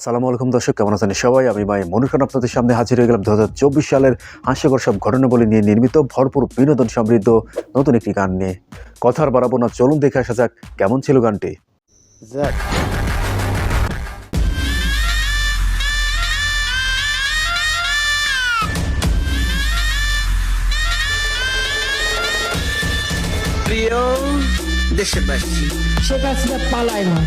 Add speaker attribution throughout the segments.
Speaker 1: সালামু আলাইকুম দর্শক, কেমন আছেন সবাই? আমি ভাই মনির খান আপনাদের সামনে হাজির হয়ে গেলাম 2024 সালের হাস্যকর সব ঘটনাবলী নিয়ে নির্মিত ভরপুর বিনোদন সমৃদ্ধ নতুন একটি গান নিয়ে। কথা আর বাড়াবো না, চলুন দেখে আসা যাক কেমন ছিল গানটি।
Speaker 2: প্রিয় দেশবাসী,
Speaker 3: শেখ হাসিনা পালায় না।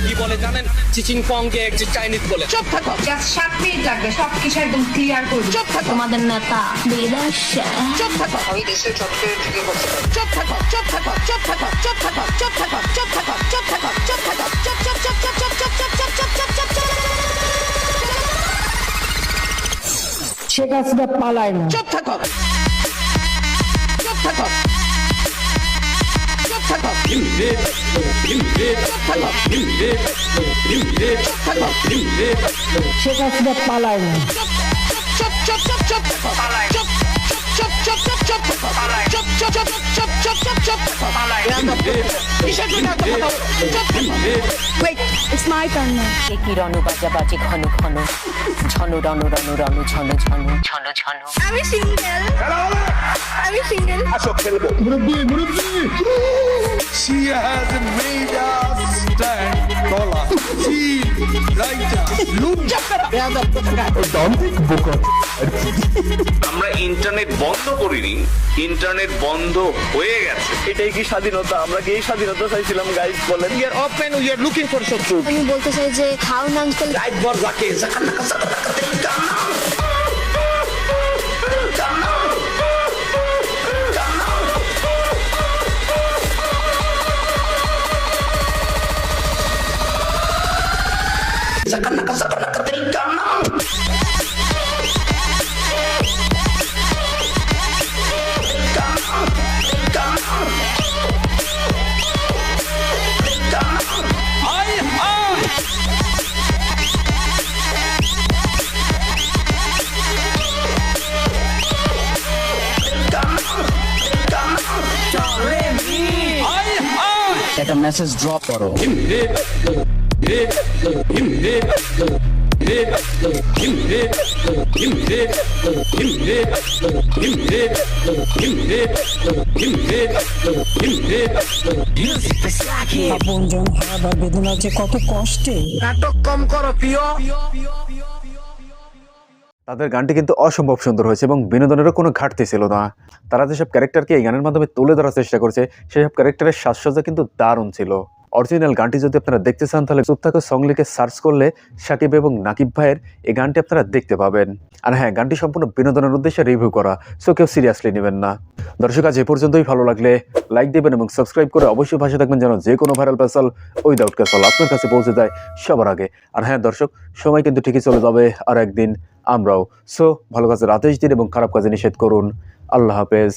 Speaker 2: কি বলে জানেন? চিচিং পংকে এক চাইনিজ বলে। চুপ থাকো।
Speaker 4: জাস্ট 7 মিনিট লাগবে সবকিছু একদম ক্লিয়ার করব।
Speaker 2: চুপ থাকো।
Speaker 4: তোমাদের নেতা বিদেশ।
Speaker 2: চুপ থাকো।
Speaker 4: আমি দেশের সবচেয়ে থেকে করতে পারি।
Speaker 2: চুপ থাকো। চুপ থাকো। চুপ থাকো। চুপ থাকো। চুপ থাকো। চুপ থাকো। চুপ থাকো। চুপ থাকো। চুপ চুপ চুপ চুপ চুপ চুপ চুপ চুপ চুপ চুপ চুপ।
Speaker 3: শেখ হাসিনা পালায় না।
Speaker 2: চুপ থাকো। চুপ থাকো। চুপ থাকো।
Speaker 3: শেখ হাসিনা পালায় না।
Speaker 2: চুপ চুপ চুপ চুপ থাকো। চুপ চুপ চুপ চুপ চুপ থাকো। চুপ চুপ চুপ চুপ চুপ চুপ চুপ থাকো। কিসের জন্য এত কথা? চুপ থাকো।
Speaker 4: Wait, it's my turn now.
Speaker 5: কি রণু বাজা বাজে ঘন ঘন ঝন রণ রণ রণ ঝন ঝন ঝন ঝন।
Speaker 4: আমি সিঙ্গেল। আমি single.
Speaker 6: She has made us stand taller. She writer.
Speaker 7: আমরা ইন্টারনেট বন্ধ করিনি, ইন্টারনেট বন্ধ হয়ে গেছে। এটাই কি স্বাধীনতা? আমরা কি এই স্বাধীনতা চাইছিলাম? গাইজ বলেন।
Speaker 2: We are open, we are looking for শত্রু।
Speaker 4: আমি বলতে চাই যে খাউন আঙ্কেল।
Speaker 2: রাইট বর যাকে
Speaker 8: একটা মেসেজ ড্রপ করো।
Speaker 3: আপনজন হারাবার বেদনা যে কত কষ্টে।
Speaker 2: নাটক কম করো প্রিয়।
Speaker 1: তাদের গানটি কিন্তু অসম্ভব সুন্দর হয়েছে এবং বিনোদনেরও কোনো ঘাটতি ছিল না। তারা যেসব ক্যারেক্টারকে এই গানের মাধ্যমে তুলে ধরার চেষ্টা করেছে সেসব ক্যারেক্টারের সাজসজ্জা কিন্তু দারুণ ছিল। অরিজিনাল গানটি যদি আপনারা দেখতে চান তাহলে চুপ থাকো সং লিখে সার্চ করলে সাকিব এবং নাকিব ভাইয়ের এই গানটি আপনারা দেখতে পাবেন। আর হ্যাঁ, গানটি সম্পূর্ণ বিনোদনের উদ্দেশ্যে রিভিউ করা, সো কেউ সিরিয়াসলি নেবেন না। দর্শক, আজ এ পর্যন্তই। ভালো লাগলে লাইক দেবেন এবং সাবস্ক্রাইব করে অবশ্যই পাশে থাকবেন যেন যে কোনো ভাইরাল পেসাল উইদাউট ক্যাসল আপনার কাছে পৌঁছে যায় সবার আগে। আর হ্যাঁ দর্শক, সময় কিন্তু ঠিকই চলে যাবে আর একদিন আমরাও। সো ভালো কাজের আদেশ দিন এবং খারাপ কাজে নিষেধ করুন। আল্লাহ হাফেজ।